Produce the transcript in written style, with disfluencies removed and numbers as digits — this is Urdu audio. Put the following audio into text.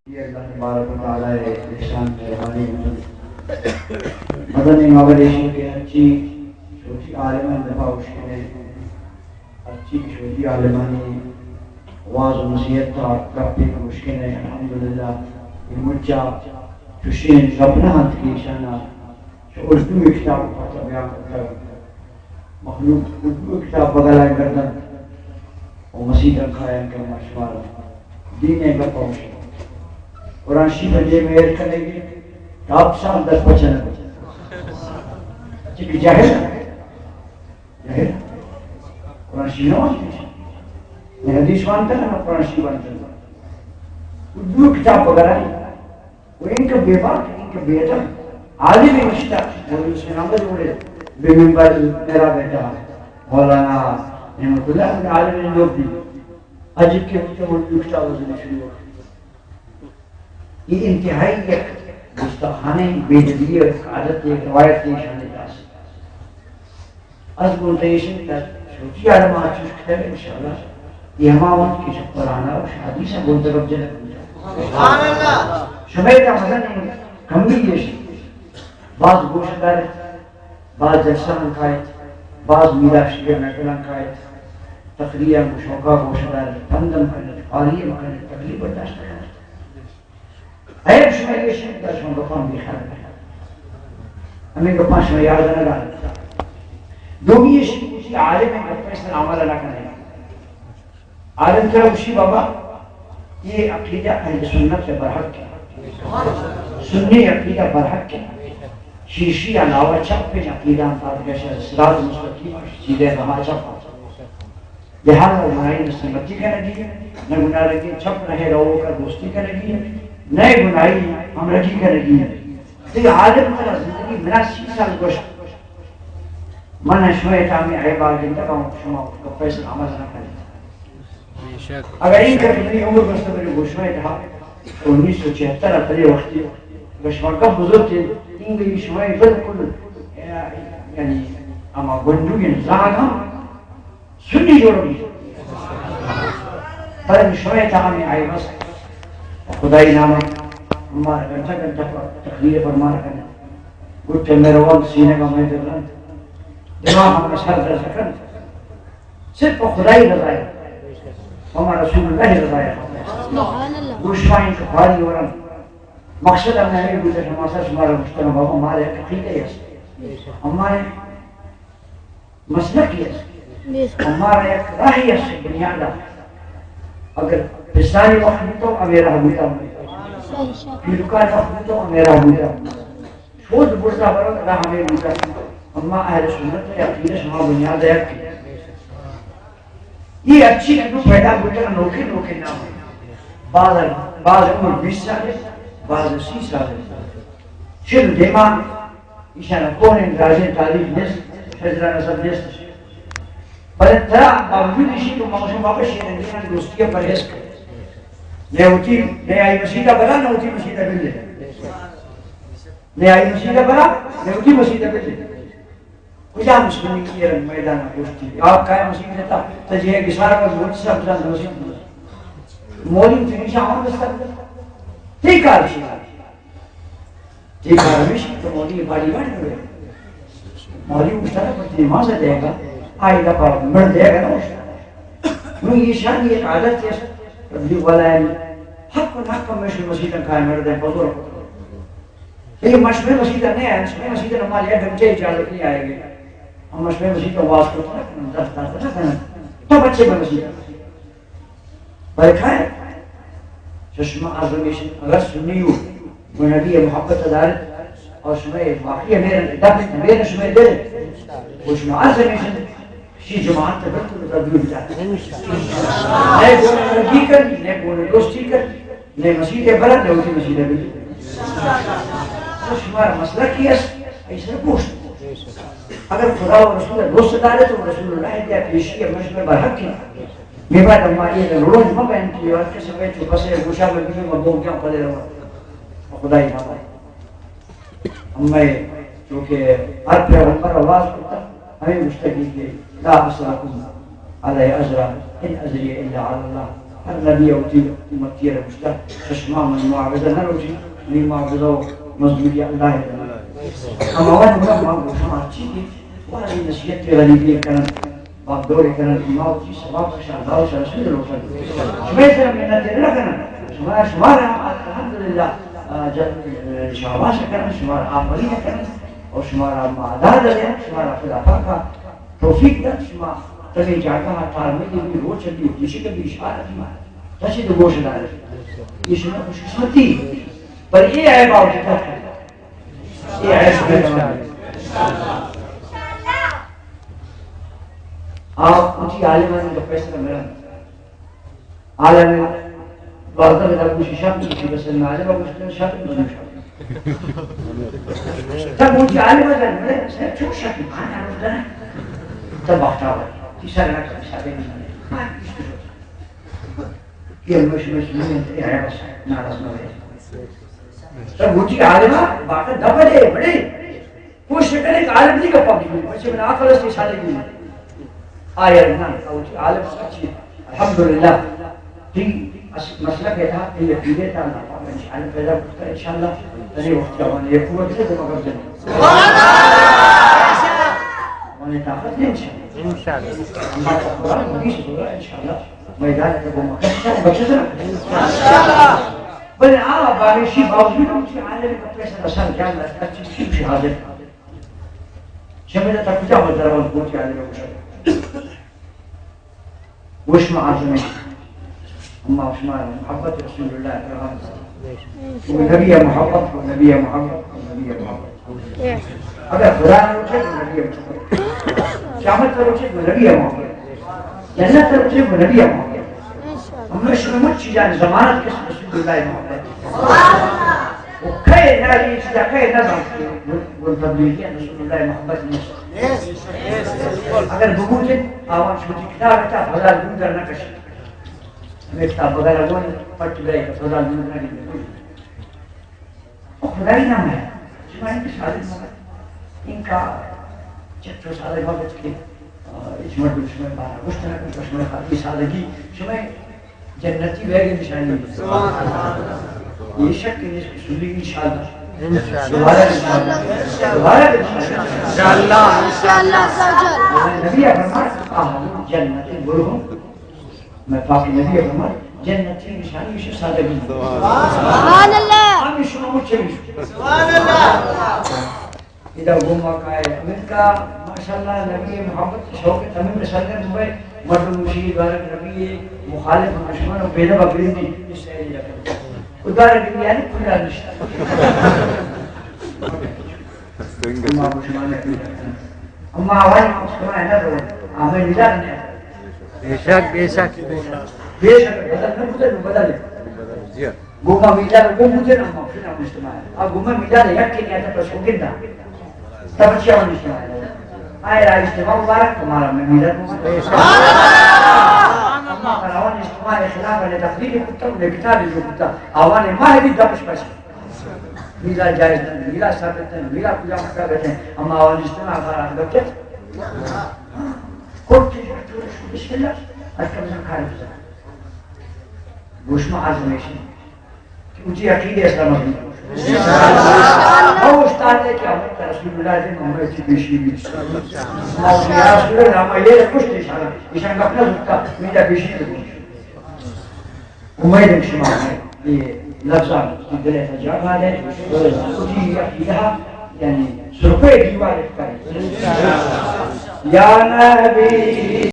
یہ اللہ تبارک و تعالیٰ احسان مہربانی مدنی مغربی کے اچھی چھوٹی عالمان دفاع اشکنے اچھی چھوٹی عالمانی واض و نصیحت تھا ربی کا مشکنے الحمدللہ یہ مجھا چوشین ربنا ہاتھ کی شانہ جو اردو کتاب پڑھتا بیان کرتا مخلوق اردو کتاب بغلائے گردن اور مسیح رکھا ہے کہ مشوار دین کا پہنچے قرآن شریف بجے مہر کرے گی آپ سال 10-15 چونکہ جاہل قرآن شریف نماز میں حدیث مانتا ہے قرآن شریف مانتا ہے اردو کتاب وغیرہ وہ ان کا بے باک ان کا بے ادب عالم مشتہ وہ اس کے نام جوڑے بے منبر میرا بیٹا مولانا نعمت اللہ عالم لوگ بھی عجیب کے اردو کتاب وزن شروع ہو یہ انتہائی ایک گستاخانہ بےدبی اور عادت ایک روایت کی شان داس از گنتیشن کا چھوٹی عالم آچوش کتاب انشاءاللہ یہ ہماون کی شکرانا اور شادی سے گنترب جنک شمیت حسن کمی یہ بعض گوشتر بعض جلسان قائد بعض میرا شکر نکلان قائد تقریہ مشوقہ گوشتر پندم کنت قالیہ مکنت تقریب برداشت کرنا ایک شمیر یہ شمیر در شمیر گفان بھی خیال ہے ہمیں گفان شمیر یاد نہ رہا دومی یہ شمیر اسی عالم ہے کہ اس نے عمل اللہ کرنے عالم کیا اسی بابا یہ عقیدہ اہل سنت سے برحق ہے سنی عقیدہ برحق ہے شیشی علاوہ چپ پہ عقیدہ انتاد گشہ سراز مستقیم سیدھے رہا چپ لہذا گناہی نسلمتی کا نگی نہ گناہ رکھے چھپ رہے رہو کا دوستی کا نگی نئے گناہی ہم رجی کا نگی تو یہ عالم ترہ زندگی منا 30 سال گوشت من شوئے تامی عیبار جنتا کا شما فیصل عمل نہ کریں اگر این کا کتنی عمر گوشت بری گوشوئے تھا 1976 اپنے وقتی گوشما کب بزرگ تھے این گئی شوئے بالکل یعنی اما گنجوگی زاگ ہم سنی جوڑی پر شوئے تامی عیبار خدای نامہ ہمارا گھنٹہ تقریر فرمانا کرنا گھٹے میرے وقت سینے کا میں در رہا دماغ ہمیں سر در سکن صرف خدای رضا ہے ہمارا رسول اللہ رضا ہے گوشمائن کا بھاری ہو رہا مقصد ہم نے گزر ہمارا ہمارا مشترم بابا ہمارے عقیدہ ہے ہمارے مسلک ہے ہمارا ایک راہی ہے بنیادہ اگر بسانی وقت تو امیرہ ہوتا پیلکان وقت تو امیرہ ہوتا شود برزا برد اللہ ہمیں ہوتا اما اہل سنت یا عقیدہ شما بنیاد ہے یہ اچھی کتو پیدا ہوتا نوکے نوکے نام ہے بعض عمر 20 سال ہے بعض 30 سال ہے شر دیمان ایشانہ کون اندازیں تعلیف نیست حضرہ نصب نیست بلد ترا باوجود اسی تو موسم واپس یہ نگینا دوستی کے پرہیز کرے نئے آئی مسیدہ بنا نہ ہوتی مسیدہ بلے نئے آئی مسیدہ بنا نہ ہوتی مسیدہ بلے کجا مسلمی کی رنگ میدانہ پوچھتی آپ کائے مسیدہ دیتا تجھے گسارہ کا بہت سا بزان مسیدہ مولی تنیشہ آن بستا تیکار چیزا تیکار مشک تو مولی باری بڑھ ہوئے مولی مشترہ پر نمازہ دے گا آئی دفعہ مر دے گا نہ مشترہ نو یہ شان یہ عادت ہے تبلیغ والا ہے حق و مشہور مسیدہ قائم مرد ہے بزرگ لیکن مشہور مسیدہ نہیں ہے مشہور مسیدہ ہمارے یہاں گھنچے اجازت نہیں آئے گے ہم مشہور مسیدہ واز کرتا ہے دفتر کرتا ہے تو بچے میں مسیدہ برکھا ہے چشمہ عظمیشن اگر سنی ہو وہ نبی محبت عدالت اور شمع واقعی میرے شمع دے وہ شمع عظمیشن شی جماعت بالکل تبدیل جاتا ہے نئے گونے ترقی کر نئے گونے دوستی کر نئے مسیدہ بلد نئے ہوتی مسیدہ بلد تو شمارا مسئلہ کیا ایسا پوچھتا اگر خدا و رسول اللہ دوست دارے تو رسول اللہ دیا پیشی مجمع برحق کی میں بات ہماری ہے روز مبین کی اور کسی میں چھپا سے گوشہ میں بھی مبون کیا قدر رہا خدا ہی نام ہمیں چونکہ ہر پیغمبر آواز کرتا ہمیں مستقی کے لا أسألكم عليه أجرا إن أجري إلا على الله النبي أوتي أمتي رمشتا تشمع من معبدة نروجي من معبدة مزدوري الله أما وانا ما بوشما تشيكي وانا نسيت غريبية كانت بابدوري كانت الماوتي سباب شاء الله وشاء رسول الله شميتنا من نتيرنا كانت شمارا الحمد لله شعباشا كانت شمارا عمالية كانت وشمارا معدادة كانت شمارا خلافاقا توفيق كانت شمارا تبي جاكا تعلمي دي روچ دي كيشي كبي اشاره دي تاشي دو گوش دار یہ شنو خوش قسمتی پر یہ ہے باو جتا یہ ہے انشاءاللہ آپ اونچی عالمان کا فیصلہ میرا عالم بعضا میں کچھ شام کی بس عالم کو کچھ شام نہیں تب اونچی عالمان کا میں سے چھو شام کھانا ہوتا ہے تب اٹھا تیسرا نقطہ شامل ہے یہ مش میں ہے بس ناراض نہ رہے تب اونچی عالم بات دبڑے بڑے کوشش کرے کہ عالم نہیں کا پبلک بچے میں آخر سے شادی کی آیا نا اونچی عالم اچھی الحمدللہ تھی مسئلہ کیا تھا کہ یہ پیڑے تھا نا انشاءاللہ پیدا کرتا ہے انشاءاللہ تنی وقت جوان یہ قوت سے دماغ دیں سبحان اللہ انہیں طاقت ہے انشاءاللہ اللہ کا قرآن حدیث ہوگا انشاءاللہ میدان کا وہ مقصد بچے سے انشاءاللہ بلے باریشی باوجود اونچی عالم کا پیسہ رسال جان لگتا چیزی بھی حاضر شمیدہ تک کجا ہوتا رہا اونچی عالم کا مشاہد وش معظمه أما عثمان محبة رسول الله والنبي محبة والنبي محبة والنبي محبة اگر قرآن روچے والنبي محبة قیامت روچے والنبي محبة جنت روچے والنبي محبة ہم نے شمت چیزان زمانت کس رسول اللہ محبة وكي نادي كي نظر والتبليغين رسول الله محبة اگر بگوچے آوان شوچی کتاب اتا فضال دون در نکشی ہمیں کتاب وغیرہ گوئی پڑھ گئے کہ فضال دون در نکشی خدای نام ہے شما ان کی شادی مگر ان کا چتر سادہ وقت کے اجمر شما بارہ گشت نکش شما خاطی سادگی شما جنتی بیگی نشانی یہ شک کہ اس کی سنی انشاءاللہ انشاءاللہ نبی فرمایا جنت برہم میں پاک نبی فرمایا جنتی نشانی سے سادگی سبحان اللہ ہم شما مچھلی سبحان اللہ ادھا گمہ کا ہے امید کا ماشاءاللہ نبی محبت شوق تمیم رسالت ہوئے مرد مشید بارک نبی مخالف دشمن و بیدہ بکرین دی اس سے یہ رکھا ادھار بھی یعنی کھلا نشتا اما بشمانے اما آوائی مسکرائے نہ دو آمین نجات نہیں بے شک بے شک بے شک بدل نہ بدل بدل گمہ میلاد گم بودے نا مفرین آپ مجتماعی اب گمہ میلاد یک کے نیتا پر شوکن دا تب اچھی آن اجتماعی آئے رہا اجتماع مبارک تمہارا میں میلاد مبارک اما فراوان اجتماع خلاف علی تقدیر کتا و کتاب جو کتا آوان ماہ بھی دپش پاسی میلا جائز نہیں میلا ثابت نہیں میلا کجا مکہ بیٹھے ہیں اما آوان اجتماع خارا دکت کوٹ کے بسم اللہ اکم زن کھاری بزا گوشم عظمیشن کہ اونچی عقید اسلام ابھی وہ استاد ہے کہ ہمیں رسول اللہ دے محمد کی پیشی بھی موضوع یا رسول اللہ ہمیں یہ کچھ نہیں شانا اشان کا اپنا زکتا میرا پیشی بھی امید شما ہے یہ لفظان کی دلے تجاب آلے اسی عقیدہ یعنی سرپے دیوار اتکاری یا نبی